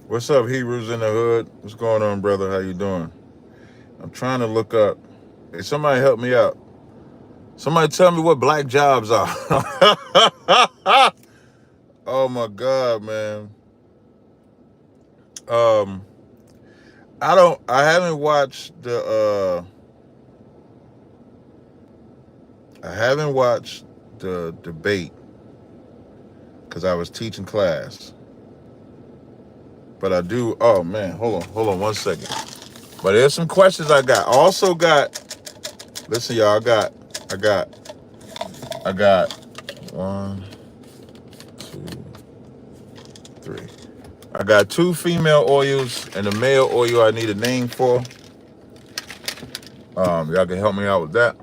What's up, Hebrews in the Hood? What's going on, brother? How you doing? I'm trying to look up. Hey, somebody help me out. Somebody tell me what black jobs are. Oh my God, man. Um, I haven't watched I haven't watched the debate because I was teaching class. But I do. Oh man, hold on 1 second. But there's some questions I got. I also got. Listen, y'all. I got 1, 2, 3. I got 2 female oils and a male oil I need a name for. Y'all can help me out with that.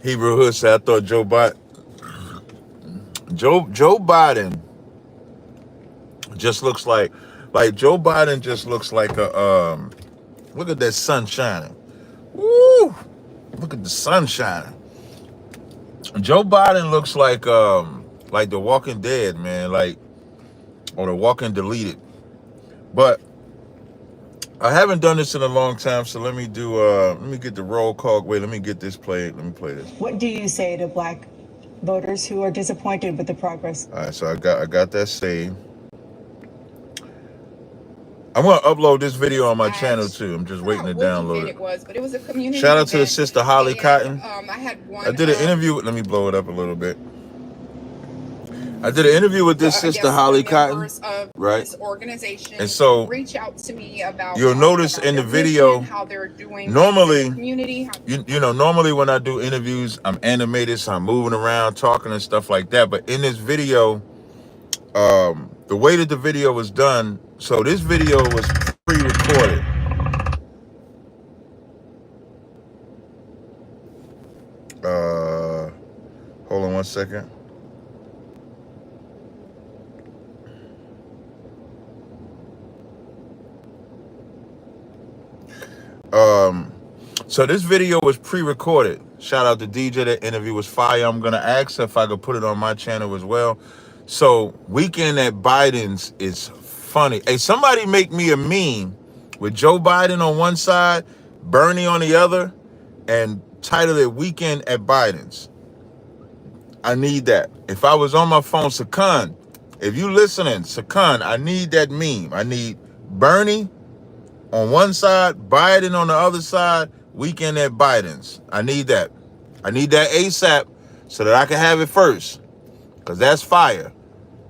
Hebrew Hood said, I thought Joe Biden just looks like Joe Biden just looks like a look at that sun shining. Woo! Look at the sun shining. Joe Biden looks like The Walking Dead, man, or The Walking Deleted. But I haven't done this in a long time, so let me get the roll call. Wait, let me get this played. Let me play this. What do you say to black voters who are disappointed with the progress? All right, so I got that saved. I'm gonna upload this video on my channel too. I'm just waiting to download it. But it was a community Shout out to the sister Holly Cotton. I had one. I did an interview. Let me blow it up a little bit. I did an interview with this sister Holly Cotton, right? This organization, and so reach out to me about. You'll notice in the video how they're doing. Normally, the community. Normally when I do interviews, I'm animated, so I'm moving around, talking and stuff like that. But in this video, the way that the video was done, so this video was pre-recorded. Hold on 1 second. So this video was pre-recorded. Shout out to DJ. That interview was fire. I'm gonna ask if I could put it on my channel as well. So Weekend at Biden's is funny. Hey, somebody make me a meme with Joe Biden on one side, Bernie on the other, and title it Weekend at Biden's. I need that. If I was on my phone, Sakan, if you listening, Sakan, I need that meme. I need Bernie on one side, Biden on the other side, Weekend at Biden's. I need that. I need that ASAP so that I can have it first, because that's fire.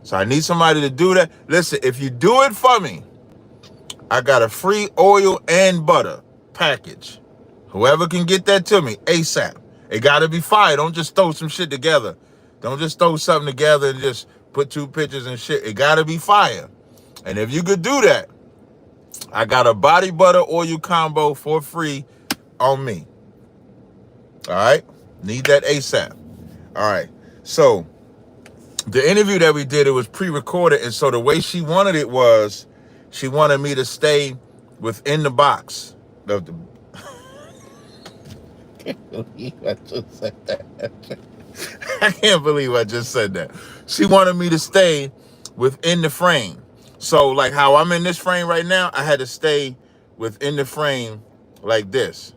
So I need somebody to do that. Listen, if you do it for me, I got a free oil and butter package. Whoever can get that to me, ASAP. It got to be fire. Don't just throw some shit together. Don't just throw something together and just put 2 pictures and shit. It got to be fire. And if you could do that, I got a body butter oil combo for free on me. All right? Need that ASAP. All right. So the interview that we did, it was pre-recorded. And so the way she wanted it was, she wanted me to stay within the box of the... I can't believe I just said that. She wanted me to stay within the frame. So like how I'm in this frame right now, I had to stay within the frame like this.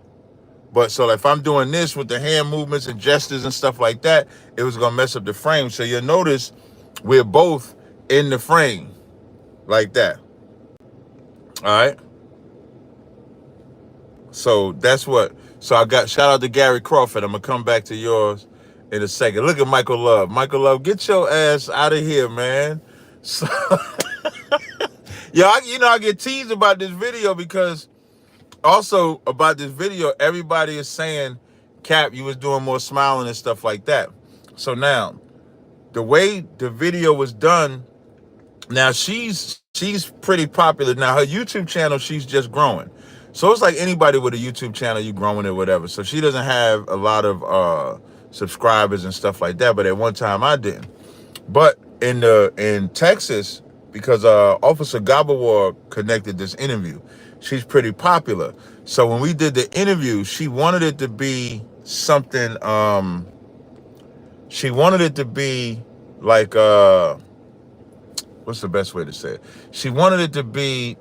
But so if I'm doing this with the hand movements and gestures and stuff like that, it was going to mess up the frame. So you'll notice we're both in the frame like that. All right. So that's what. So I got, shout out to Gary Crawford. I'm going to come back to yours in a second. Look at Michael Love. Michael Love, get your ass out of here, man. So, I get teased about this video because also about this video, everybody is saying, Cap, you was doing more smiling and stuff like that. So now, the way the video was done, now she's pretty popular. Now her YouTube channel, she's just growing. So it's like anybody with a YouTube channel, you growing it, whatever. So she doesn't have a lot of subscribers and stuff like that. But at one time I didn't. But in Texas, because Officer Gabawar connected this interview. She's pretty popular. So when we did the interview, she wanted it to be something, she wanted it to be like, what's the best way to say it? She wanted it to be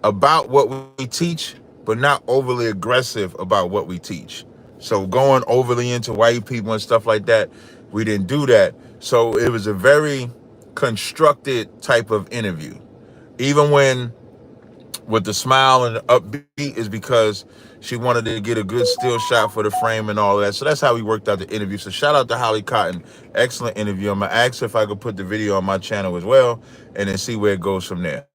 about what we teach, but not overly aggressive about what we teach. So going overly into white people and stuff like that, we didn't do that. So it was a very constructed type of interview. Even when with the smile and the upbeat is because she wanted to get a good still shot for the frame and all of that. So that's how we worked out the interview. So shout out to Holly Cotton. Excellent interview. I'm gonna ask if I could put the video on my channel as well and then see where it goes from there.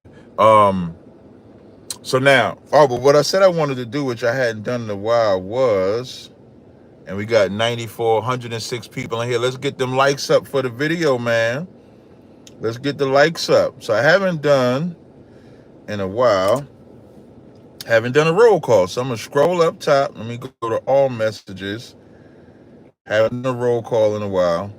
So now, but what I said I wanted to do, which I hadn't done in a while, was, and we got 106 people in here. Let's get them likes up for the video, man. Let's get the likes up. So I haven't done in a while, haven't done a roll call. So I'm gonna scroll up top. Let me go to all messages. Haven't done a roll call in a while.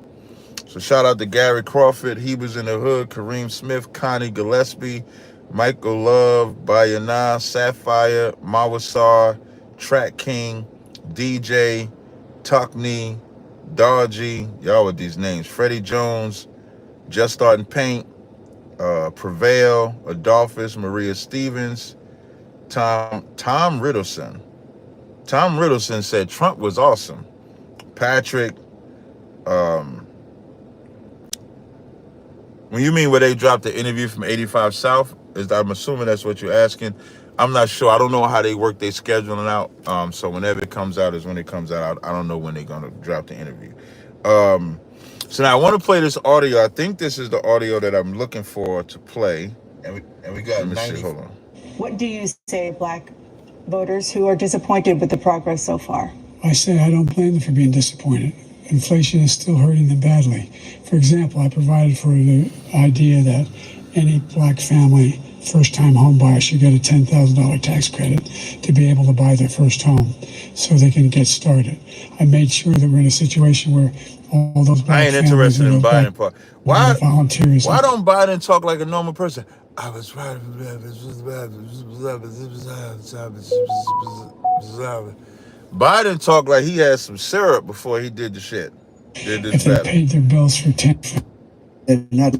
So shout out to Gary Crawford, He Was in the Hood, Kareem Smith, Connie Gillespie, Michael Love, Bayana, Sapphire, Mawasar, Track King, DJ, Tuckney, Dodgy, y'all with these names, Freddie Jones, Just Starting Paint, Prevail, Adolphus, Maria Stevens, Tom Riddleson. Tom Riddleson said Trump was awesome. Patrick, when you mean where they dropped the interview from 85 South, I'm assuming that's what you're asking. I'm not sure. I don't know how they work their scheduling out. So whenever it comes out is when it comes out. I don't know when they're going to drop the interview. So now I want to play this audio. I think this is the audio that I'm looking for to play. And we got 90. Hold on. What do you say, Black voters who are disappointed with the progress so far? I say I don't blame them for being disappointed. Inflation is still hurting them badly. For example, I provided for the idea that any Black family, first-time home buyer, should get a $10,000 tax credit to be able to buy their first home so they can get started. I made sure that we're in a situation where all those Black I ain't interested in Biden part. Why volunteers. Why don't Biden talk like a normal person? I was right. Biden talked like he had some syrup before he did the shit. If they paid their bills for 10, not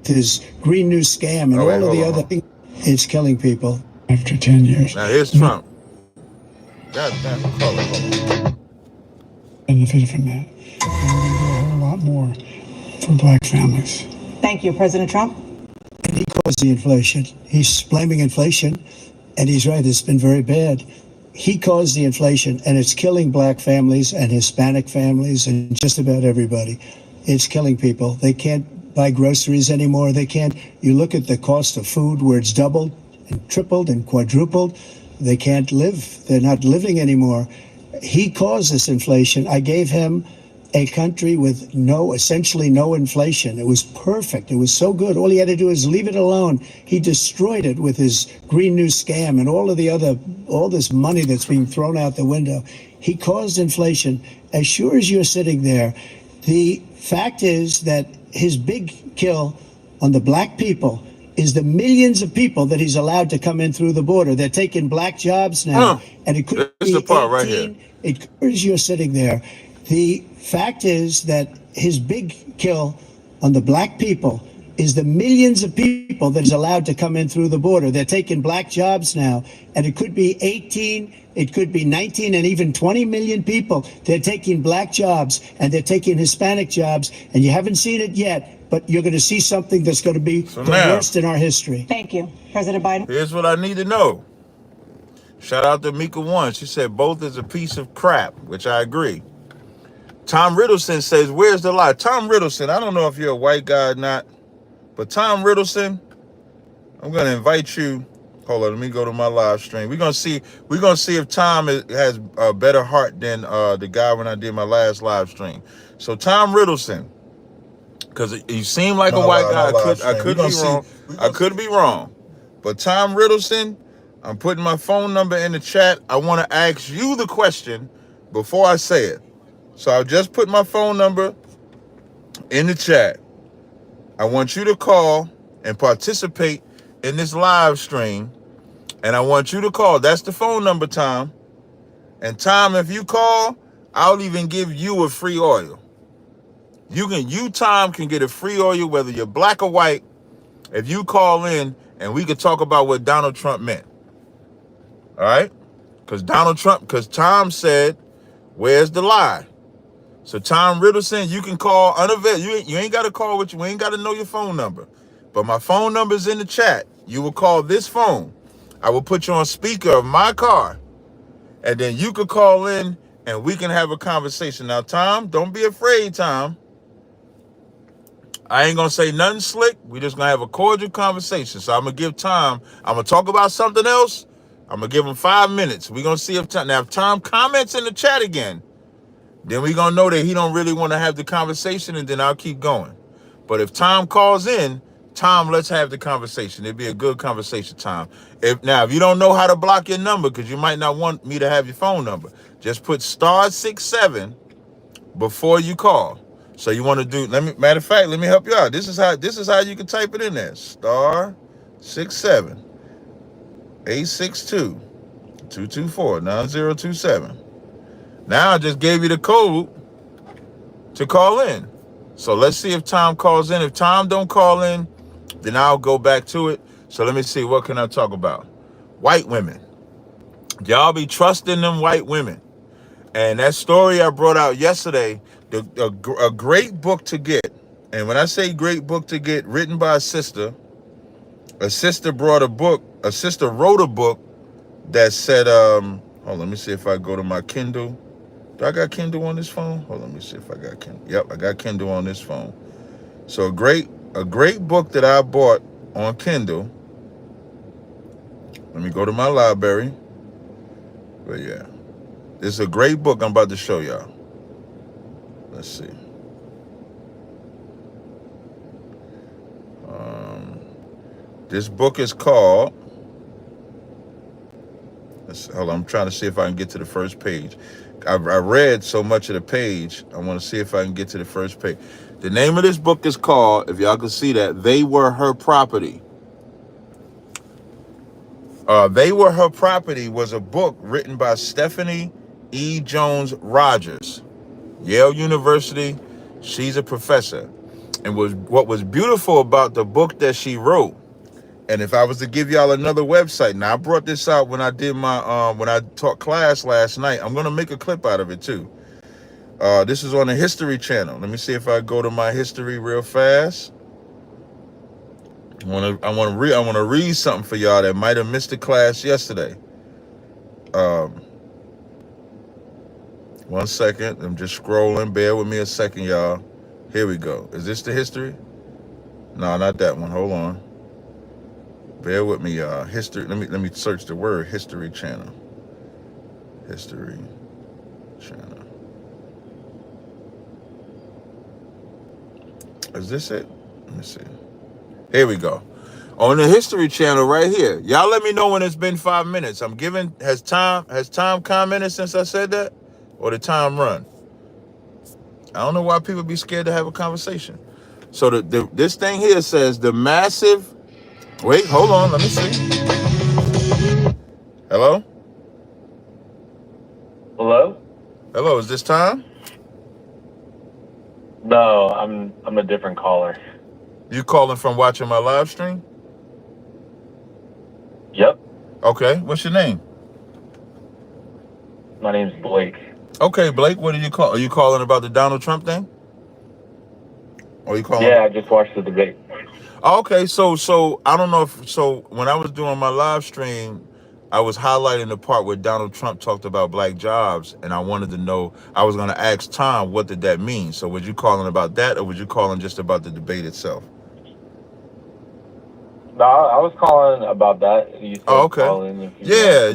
this Green New scam and all of the other things, it's killing people. After 10 years. Now here's Trump. God damn, benefited from that. And we're going to do a whole lot more for Black families. Thank you, President Trump. And he caused the inflation. He's blaming inflation, and he's right, it's been very bad. He caused the inflation, and it's killing Black families and Hispanic families and just about everybody. It's killing people. They can't buy groceries anymore. They can't. You look at the cost of food where it's doubled and tripled and quadrupled. They can't live. They're not living anymore. He caused this inflation. I gave him a country with essentially no inflation. It was perfect. It was so good. All he had to do is leave it alone. He destroyed it with his Green New scam and all this money that's being thrown out the window. He caused inflation. As sure as you're sitting there, the fact is that his big kill on the Black people is the millions of people that he's allowed to come in through the border. They're taking Black jobs now, and it could be the part 18. Right here. As you're sitting there, the fact is that his big kill on the Black people is the millions of people that he's allowed to come in through the border. They're taking Black jobs now, and it could be 18, it could be 19, and even 20 million people. They're taking Black jobs, and they're taking Hispanic jobs, and you haven't seen it yet, but you're going to see something that's going to be the worst in our history. Thank you, President Biden. Here's what I need to know. Shout out to Mika One. She said both is a piece of crap, which I agree. Tom Riddleson says, where's the lie? Tom Riddleson, I don't know if you're a white guy or not, but Tom Riddleson, I'm going to invite you. Hold on, let me go to my live stream. We're going to see if Tom has a better heart than the guy when I did my last live stream. So Tom Riddleson, because you seem like a white guy. I could be wrong. I could be wrong. But Tom Riddleson, I'm putting my phone number in the chat. I want to ask you the question before I say it. So I'll just put my phone number in the chat. I want you to call and participate in this live stream. And I want you to call. That's the phone number, Tom. And Tom, if you call, I'll even give you a free oil. Tom, can get a free oil, whether you're black or white, if you call in and we could talk about what Donald Trump meant. All right? Because Tom said, where's the lie? So Tom Riddleson, you can call unavailable. You ain't got to call we ain't got to know your phone number. But my phone number's in the chat. You will call this phone. I will put you on speaker of my car. And then you could call in and we can have a conversation. Now, Tom, don't be afraid, Tom. I ain't going to say nothing slick. We're just going to have a cordial conversation. So I'm going to give Tom, I'm going to talk about something else. I'm going to give him 5 minutes. We're going to see if Tom comments in the chat again, then we're going to know that he don't really want to have the conversation, and then I'll keep going. But if Tom calls in, Tom, let's have the conversation. It'd be a good conversation, Tom. If you don't know how to block your number, because you might not want me to have your phone number, just put *67 before you call. So you want to do, matter of fact, let me help you out. This is how you can type it in there. *67 862 224 9027. Now I just gave you the code to call in. So let's see if Tom calls in. If Tom don't call in, then I'll go back to it. So let me see, what can I talk about? White women. Y'all be trusting them white women. And that story I brought out yesterday, a great book to get. And when I say great book to get, written by a sister wrote a book that said, hold on, let me see if I go to my Kindle. Do I got Kindle on this phone? Hold on, let me see if I got Kindle. Yep, I got Kindle on this phone. So a great book that I bought on Kindle. Let me go to my library. But yeah, this is a great book I'm about to show y'all. Let's see. This book is called, hold on, I'm trying to see if I can get to the first page. I read so much of the page, I want to see if I can get to the first page. The name of this book is called, if y'all can see that, They Were Her Property. They Were Her Property was a book written by Stephanie E. Jones Rogers, Yale University. She's a professor. And what was beautiful about the book that she wrote, and if I was to give y'all another website, now I brought this out when I did my when I taught class last night. I'm gonna make a clip out of it too. This is on the History Channel. Let me see if I go to my history real fast. I want to read something for y'all that might have missed the class yesterday. 1 second. I'm just scrolling. Bear with me a second, y'all. Here we go. Is this the history? No, not that one. Hold on. Bear with me, y'all. History. Let me search the word History Channel. History Channel. Is this it? Let me see. Here we go. On the History Channel right here. Y'all let me know when it's been 5 minutes. I'm giving, has Tom commented since I said that? Or did time run? I don't know why people be scared to have a conversation. So this thing here says the massive, wait, hold on, let me see. Hello? Hello? Hello, is this Tom? No, I'm a different caller. You calling from watching my live stream? Yep. Okay, what's your name? My name's Blake. Okay, Blake, what do you call? Are you calling about the Donald Trump thing? Or are you calling? Yeah, I just watched the debate. Okay, so I don't know so when I was doing my live stream, I was highlighting the part where Donald Trump talked about black jobs, and I wanted to know, I was going to ask Tom, what did that mean? So was you calling about that, or was you calling just about the debate itself? No, I was calling about that. You said okay. Call in if you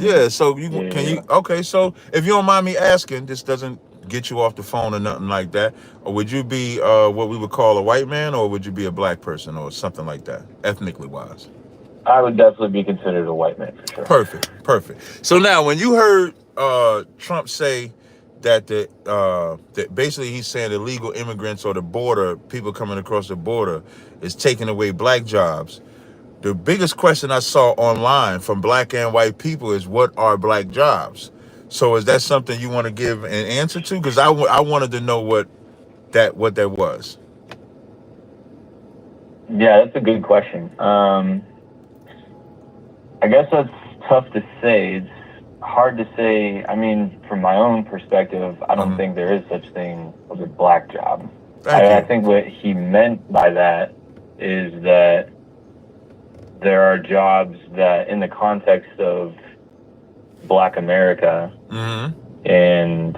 Yeah. So you? Okay, so if you don't mind me asking, this doesn't get you off the phone or nothing like that, or would you be what we would call a white man, or would you be a black person or something like that, ethnically wise? I would definitely be considered a white man for sure. Perfect. So now when you heard Trump say that that basically he's saying illegal immigrants or the border, people coming across the border, is taking away black jobs. The biggest question I saw online from black and white people is, what are black jobs? So is that something you want to give an answer to? Because I wanted to know what that was. Yeah, that's a good question. I guess that's tough to say. It's hard to say. I mean, from my own perspective, I don't think there is such thing as a black job. I think what he meant by that is that there are jobs that, in the context of Black America, and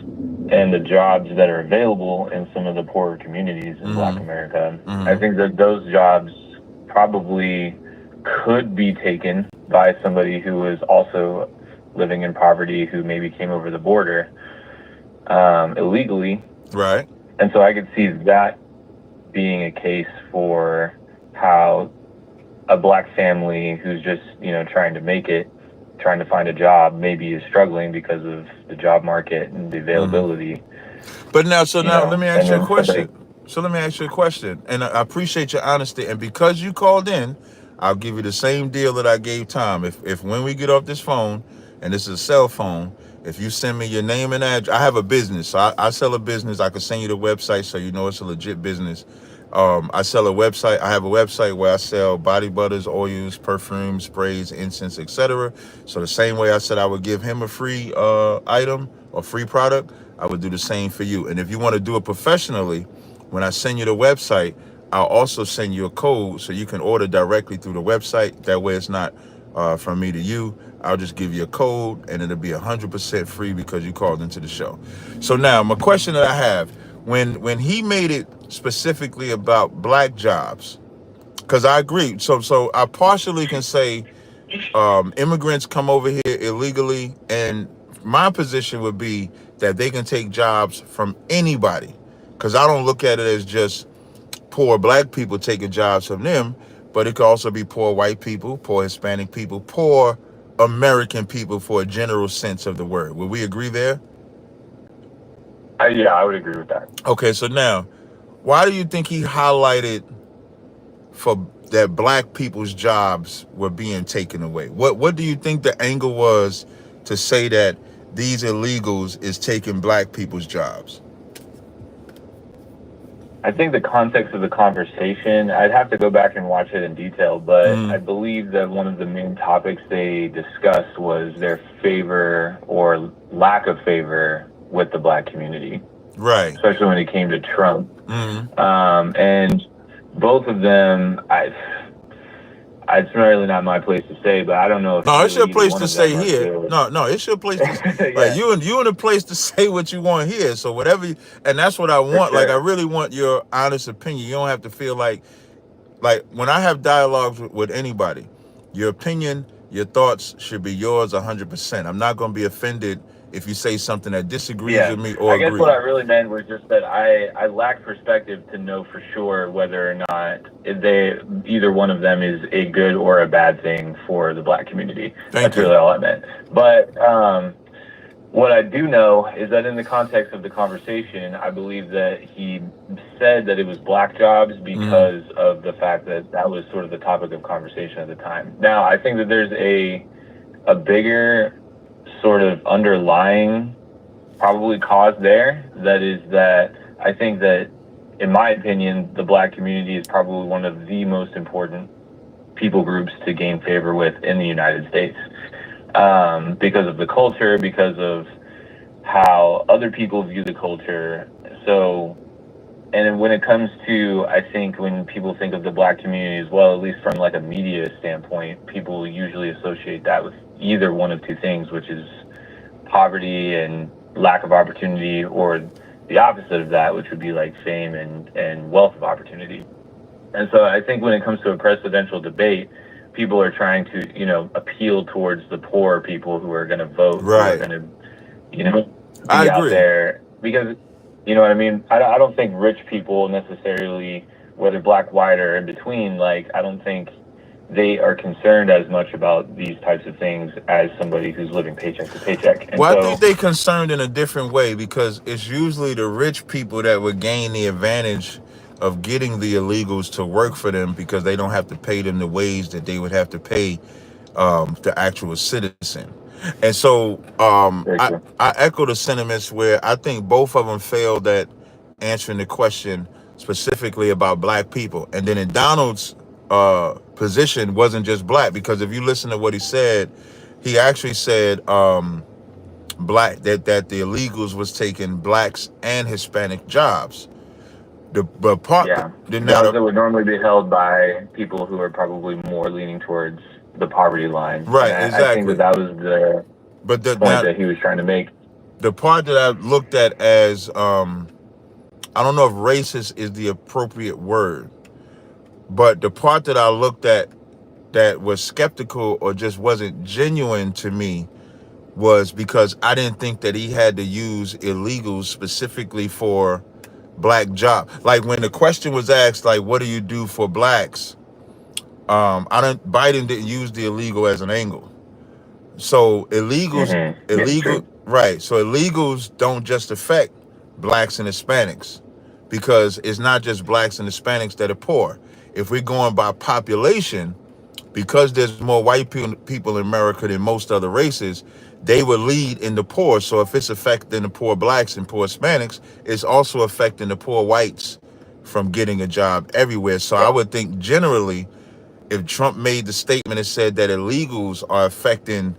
the jobs that are available in some of the poorer communities in Black America, I think that those jobs probably could be taken by somebody who is also living in poverty, who maybe came over the border illegally. Right. And so I could see that being a case for how a black family who's just, trying to make it, trying to find a job, maybe is struggling because of the job market and the availability. But now, let me ask you a question. And I appreciate your honesty. And because you called in, I'll give you the same deal that I gave Tom. If when we get off this phone, and this is a cell phone, if you send me your name and address, I have a business. So I sell a business. I can send you the website so you know it's a legit business. I sell a website. I have a website where I sell body butters, oils, perfumes, sprays, incense, etc. So the same way I said I would give him a free item or free product, I would do the same for you. And if you want to do it professionally, when I send you the website, I'll also send you a code so you can order directly through the website. That way it's not from me to you. I'll just give you a code and it'll be 100% free because you called into the show. So now my question that I have, when he made it specifically about black jobs, because I agree. So I partially can say immigrants come over here illegally, and my position would be that they can take jobs from anybody, because I don't look at it as just poor black people taking jobs from them, but it could also be poor white people, poor Hispanic people, poor American people for a general sense of the word. Would we agree there? Yeah, I would agree with that. Okay, so now, why do you think he highlighted for that black people's jobs were being taken away? What do you think the angle was to say that these illegals is taking black people's jobs? I think the context of the conversation, I'd have to go back and watch it in detail, but I believe that one of the main topics they discussed was their favor or lack of favor with the black community. Right. Especially when it came to Trump. And both of them, it's really not my place to say, but I don't know if it's your place to say here. No, it's your place to say. Yeah. Like you in a place to say what you want here. So whatever and that's what I want. Sure. Like I really want your honest opinion. You don't have to feel like when I have dialogues with anybody, your opinion, your thoughts should be yours 100%. I'm not going to be offended if you say something that disagrees with me or I guess agree. What I really meant was just that I lack perspective to know for sure whether or not either one of them is a good or a bad thing for the black community. That's really all I meant. But what I do know is that in the context of the conversation, I believe that he said that it was black jobs because of the fact that that was sort of the topic of conversation at the time. Now, I think that there's a bigger sort of underlying probably cause there. That is that I think that, in my opinion, the black community is probably one of the most important people groups to gain favor with in the United States, because of the culture, because of how other people view the culture. So, and when it comes to, I think when people think of the black community as well, at least from like a media standpoint, people usually associate that with either one of two things, which is poverty and lack of opportunity, or the opposite of that, which would be like fame and wealth of opportunity. And so I think when it comes to a presidential debate, people are trying to, appeal towards the poor people who are going to vote, right, who are going to, be I out agree. there. Because, you know what I mean? I don't think rich people necessarily, whether black, white, or in between, like, I don't think they are concerned as much about these types of things as somebody who's living paycheck to paycheck. And well, I think they're concerned in a different way, because it's usually the rich people that would gain the advantage of getting the illegals to work for them, because they don't have to pay them the wage that they would have to pay the actual citizen. And so I echo the sentiments where I think both of them failed at answering the question specifically about black people. And then in Donald's position wasn't just black, because if you listen to what he said, he actually said black that the illegals was taking blacks and Hispanic jobs. The part jobs that would normally be held by people who are probably more leaning towards the poverty line. Right, and exactly. I think that was the point that he was trying to make. The part that I looked at as I don't know if racist is the appropriate word, but the part that I looked at that was skeptical or just wasn't genuine to me was because I didn't think that he had to use illegals specifically for black job. Like when the question was asked, like, what do you do for blacks? Biden didn't use the illegal as an angle. So illegals, right. So illegals don't just affect blacks and Hispanics, because it's not just blacks and Hispanics that are poor. If we're going by population, because there's more white people in America than most other races, they will lead in the poor. So if it's affecting the poor blacks and poor Hispanics, it's also affecting the poor whites from getting a job everywhere. So I would think generally, if Trump made the statement and said that illegals are affecting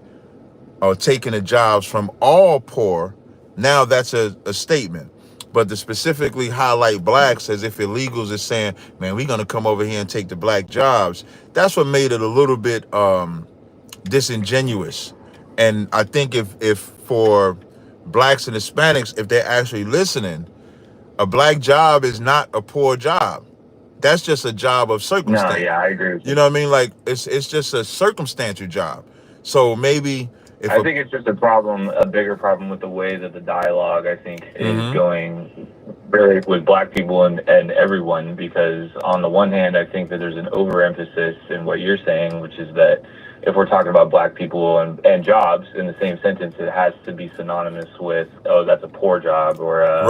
or taking the jobs from all poor, now that's a statement. But to specifically highlight blacks as if illegals is saying, man, we're going to come over here and take the black jobs, that's what made it a little bit disingenuous. And I think if for blacks and Hispanics, if they're actually listening, a black job is not a poor job. That's just a job of circumstance. No, yeah, I agree with you. You know what I mean? Like it's just a circumstantial job. So maybe I think it's just a bigger problem with the way that the dialogue, I think, is going really with black people and everyone, because on the one hand, I think that there's an overemphasis in what you're saying, which is that if we're talking about black people and jobs in the same sentence, it has to be synonymous with, oh, that's a poor job or a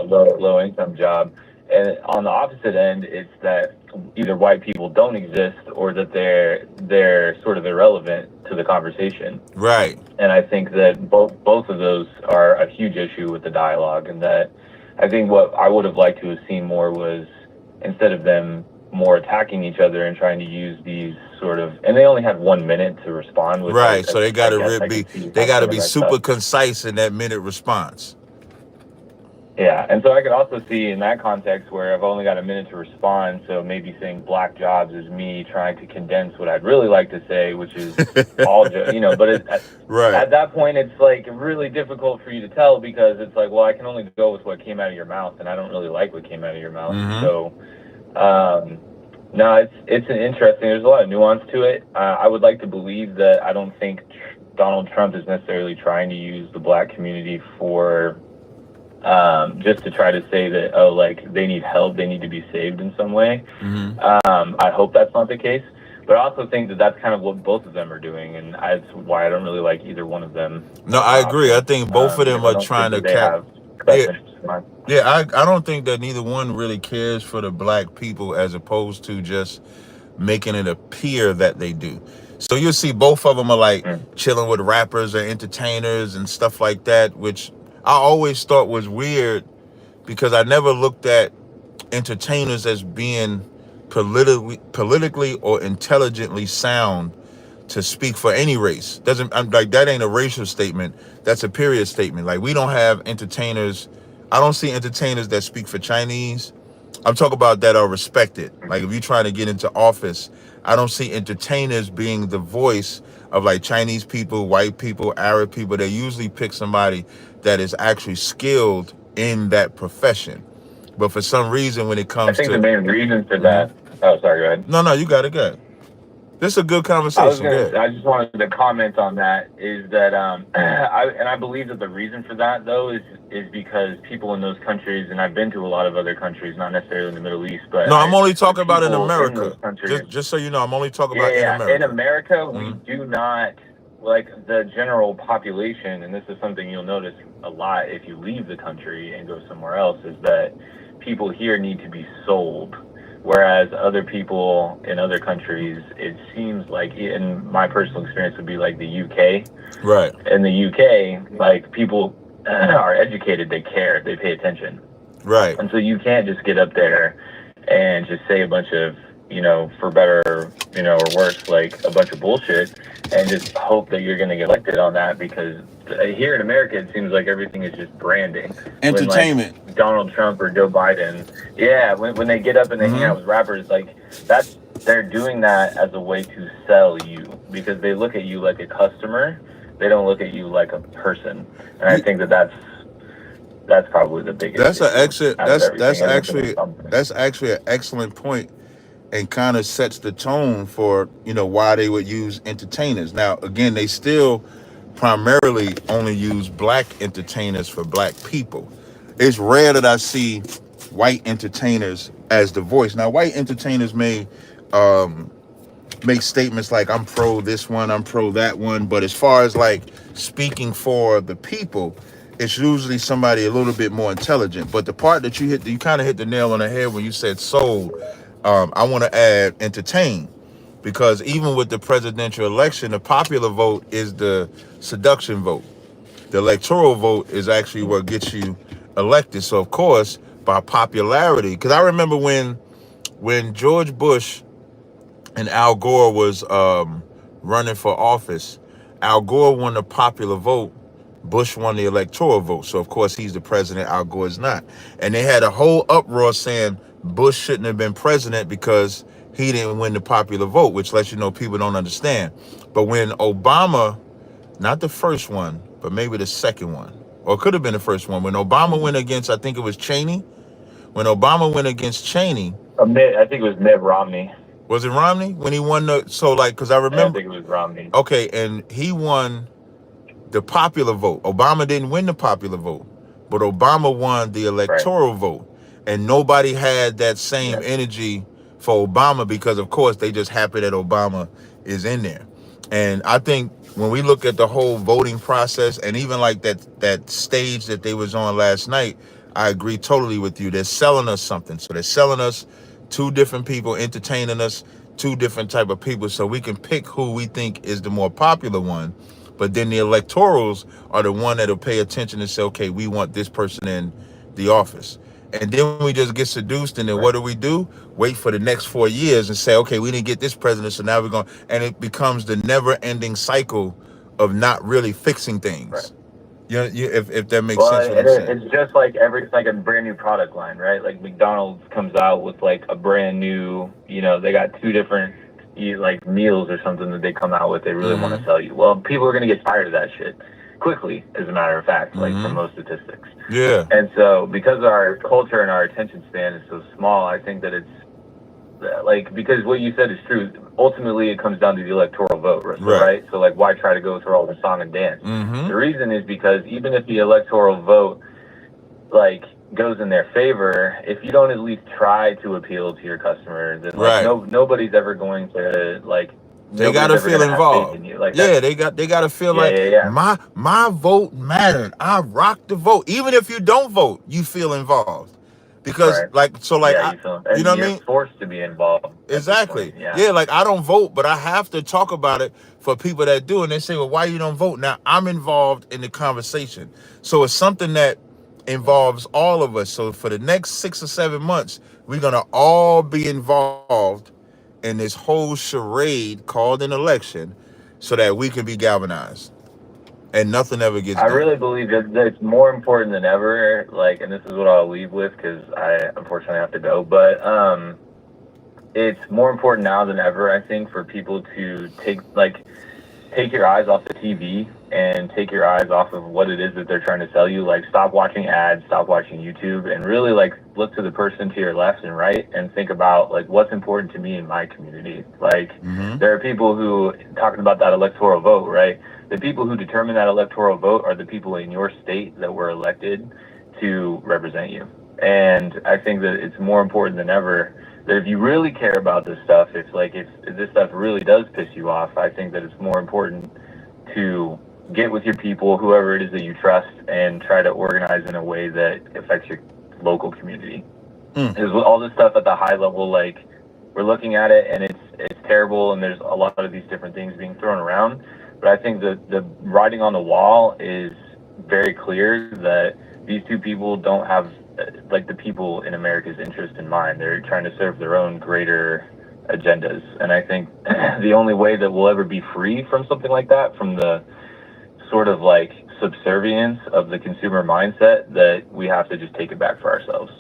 low income job. And on the opposite end, it's that either white people don't exist or that they're sort of irrelevant to the conversation. Right. And I think that both of those are a huge issue with the dialogue, and that I think what I would have liked to have seen more was, instead of them more attacking each other and trying to use these sort of, and they only had 1 minute to respond. Right. So they got to be super concise in that minute response. Yeah, and so I could also see in that context where I've only got a minute to respond, so maybe saying black jobs is me trying to condense what I'd really like to say, which is all, but at that point it's like really difficult for you to tell, because it's like, well, I can only go with what came out of your mouth, and I don't really like what came out of your mouth. So, no, it's an interesting, there's a lot of nuance to it. I would like to believe that I don't think Donald Trump is necessarily trying to use the black community for just to try to say that, oh, like they need help, they need to be saved in some way. I hope that's not the case, but I also think that that's kind of what both of them are doing, and that's why I don't really like either one of them. No, I agree. I think both of them are trying to I don't think that neither one really cares for the black people, as opposed to just making it appear that they do. So you'll see both of them are like chilling with rappers or entertainers and stuff like that, which I always thought was weird, because I never looked at entertainers as being politically or intelligently sound to speak for any race. That ain't a racial statement. That's a period statement. Like, we don't have entertainers. I don't see entertainers that speak for Chinese. I'm talking about that are respected. Like, if you're trying to get into office, I don't see entertainers being the voice of like Chinese people, white people, Arab people. They usually pick somebody that is actually skilled in that profession. But for some reason, when it comes to... I think the main reason for that... Oh, sorry, go ahead. No, you got it, go ahead. This is a good I was conversation. gonna. Good. I just wanted to comment on that. Is that I believe that the reason for that though is because people in those countries, and I've been to a lot of other countries, not necessarily in the Middle East, but No, I'm only the talking about in people in America. those countries. Just so you know, I'm only talking Yeah, about in yeah. In America. America, we Mhm. do not like the general population, and this is something you'll notice a lot if you leave the country and go somewhere else. Is that people here need to be sold. Whereas other people in other countries, it seems like, in my personal experience, would be like the UK. Right. In the UK, like people are educated, they care, they pay attention. Right. And so you can't just get up there and just say a bunch of, for better, or worse, like a bunch of bullshit and just hope that you're going to get elected on that, because here in America, it seems like everything is just branding. Entertainment. When, like, Donald Trump or Joe Biden, when they get up and they hang out with rappers, like they're doing that as a way to sell you, because they look at you like a customer. They don't look at you like a person. And I think that's probably the biggest. That's actually an excellent point, and kind of sets the tone for why they would use entertainers. Now again, they still primarily only use black entertainers for black people. It's rare that I see white entertainers as the voice. Now white entertainers may make statements like, I'm pro this one, I'm pro that one, but as far as like speaking for the people, it's usually somebody a little bit more intelligent. But the part that you kind of hit the nail on the head when you said sold. I want to add entertain, because even with the presidential election, the popular vote is the seduction vote. The electoral vote is actually what gets you elected. So of course, by popularity, because I remember when George Bush and Al Gore was running for office, Al Gore won the popular vote, Bush won the electoral vote. So of course he's the president, Al Gore is not. And they had a whole uproar saying Bush shouldn't have been president because he didn't win the popular vote, which lets you know people don't understand. But when Obama, not the first one, but maybe the second one, or it could have been the first one, when Obama went against, I think it was Cheney. When Obama went against Cheney, I think it was Mitt Romney. Was it Romney when he won because I remember. Yeah, I think it was Romney. Okay, and he won the popular vote. Obama didn't win the popular vote, but Obama won the electoral vote. And nobody had that same energy for Obama, because of course they just happy that Obama is in there. And I think when we look at the whole voting process, and even like that stage that they was on last night, I agree totally with you. They're selling us something. So they're selling us two different people, entertaining us, two different type of people, so we can pick who we think is the more popular one. But then the electorals are the one that'll pay attention and say, okay, we want this person in the office. And then we just get seduced, and then what do? Wait for the next 4 years and say, okay, we didn't get this president, so now we're going, and it becomes the never-ending cycle of not really fixing things. Right. If that makes sense. It's just like it's like a brand new product line, right? Like McDonald's comes out with like a brand new, they got two different like meals or something that they come out with. They really want to sell you. Well, people are going to get tired of that shit quickly, as a matter of fact, like from most statistics. Yeah. And so because our culture and our attention span is so small, I think that it's because what you said is true. Ultimately, it comes down to the electoral vote, right? So like, why try to go through all the song and dance? The reason is because even if the electoral vote like goes in their favor, if you don't at least try to appeal to your customers, then nobody's ever going to like. They gotta feel involved. They gotta feel my vote mattered. I rocked the vote. Even if you don't vote, you feel involved. Because you know what I mean? Forced to be involved. Exactly. Like I don't vote, but I have to talk about it for people that do. And they say, well, why you don't vote? Now I'm involved in the conversation. So it's something that involves all of us. So for the next 6 or 7 months, we're going to all be involved in this whole charade called an election, so that we can be galvanized. And nothing ever gets done. I really believe that it's more important than ever, like, and this is what I'll leave with, because I unfortunately have to go, but it's more important now than ever, I think, for people to take, like, take your eyes off the TV and take your eyes off of what it is that they're trying to sell you. Like, stop watching ads, stop watching YouTube, and really like look to the person to your left and right and think about like what's important to me in my community. Like, there are people who, talking about that electoral vote, right? The people who determine that electoral vote are the people in your state that were elected to represent you. And I think that it's more important than ever that if you really care about this stuff, if this stuff really does piss you off, I think that it's more important to get with your people, whoever it is that you trust, and try to organize in a way that affects your local community. Because all this stuff at the high level, like, we're looking at it and it's terrible, and there's a lot of these different things being thrown around. But I think that the writing on the wall is very clear that these two people don't have like the people in America's interest in mind. They're trying to serve their own greater agendas. And I think the only way that we'll ever be free from something like that, from the sort of like subservience of the consumer mindset, that we have to just take it back for ourselves.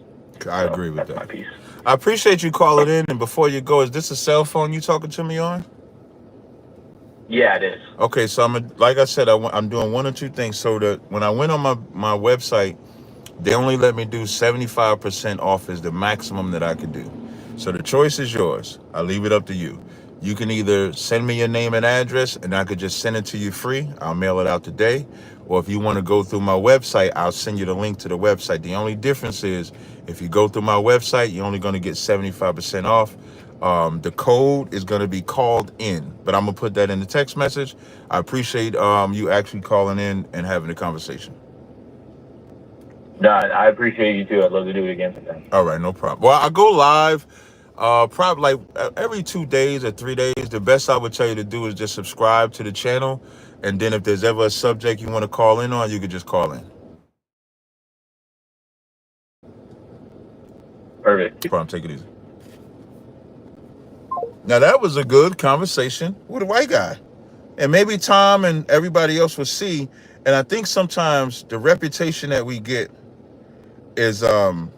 I agree with that. That's my piece. I appreciate you calling in. And before you go, is this a cell phone you talking to me on? Yeah, it is. Okay, so like I said, I'm doing one or two things. So that when I went on my website, they only let me do 75% off is the maximum that I could do. So the choice is yours. I leave it up to you. You can either send me your name and address and I could just send it to you free. I'll mail it out today. Or if you want to go through my website, I'll send you the link to the website. The only difference is if you go through my website, you're only going to get 75% off. The code is going to be called in, but I'm going to put that in the text message. I appreciate you actually calling in and having a conversation. No, I appreciate you too. I'd love to do it again sometime. All right, no problem. Well, I go live probably like every 2 days or 3 days. The best I would tell you to do is just subscribe to the channel. And then if there's ever a subject you want to call in on, you could just call in. Perfect. No problem. Take it easy. Now, that was a good conversation with a white guy. And maybe Tom and everybody else will see. And I think sometimes the reputation that we get is, hold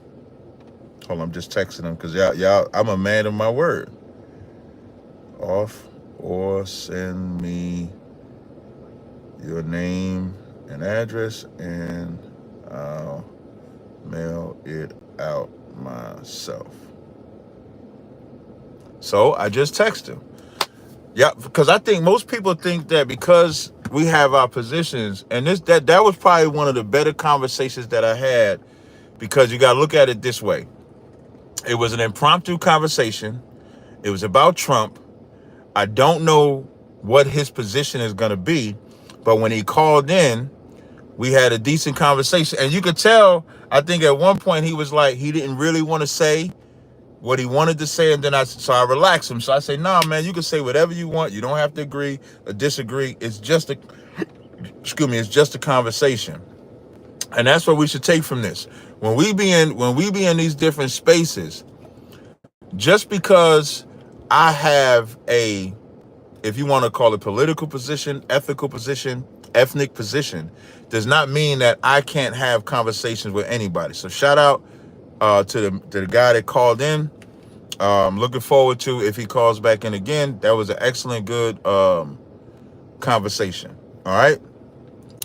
on, I'm just texting them because y'all, I'm a man of my word. Off or send me your name and address and I'll mail it out myself. So I just texted him. Yeah, because I think most people think that because we have our positions, and that was probably one of the better conversations that I had, because you got to look at it this way. It was an impromptu conversation. It was about Trump. I don't know what his position is going to be, but when he called in, we had a decent conversation. And you could tell, I think at one point he was like, he didn't really want to say what he wanted to say, and then I relaxed him. So I say, nah, man, you can say whatever you want. You don't have to agree or disagree. It's just it's just a conversation. And that's what we should take from this. When we be in these different spaces, just because I have a, if you want to call it political position, ethical position, ethnic position, does not mean that I can't have conversations with anybody. So shout out to the guy that called in. Looking forward to if he calls back in again. That was an excellent, good conversation. All right.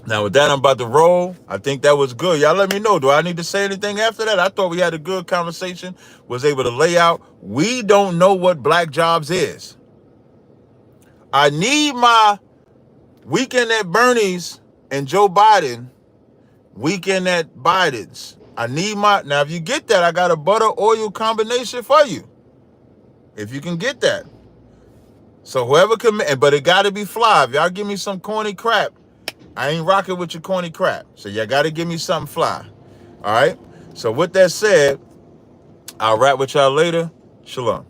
Now with that, I'm about to roll. I think that was good. Y'all let me know. Do I need to say anything after that? I thought we had a good conversation. Was able to lay out. We don't know what Black Jobs is. I need my weekend at Bernie's and Joe Biden. Weekend at Biden's. I need now if you get that, I got a butter oil combination for you. If you can get that. So whoever can, but it got to be fly. If y'all give me some corny crap, I ain't rocking with your corny crap. So y'all got to give me something fly. All right. So with that said, I'll rap with y'all later. Shalom.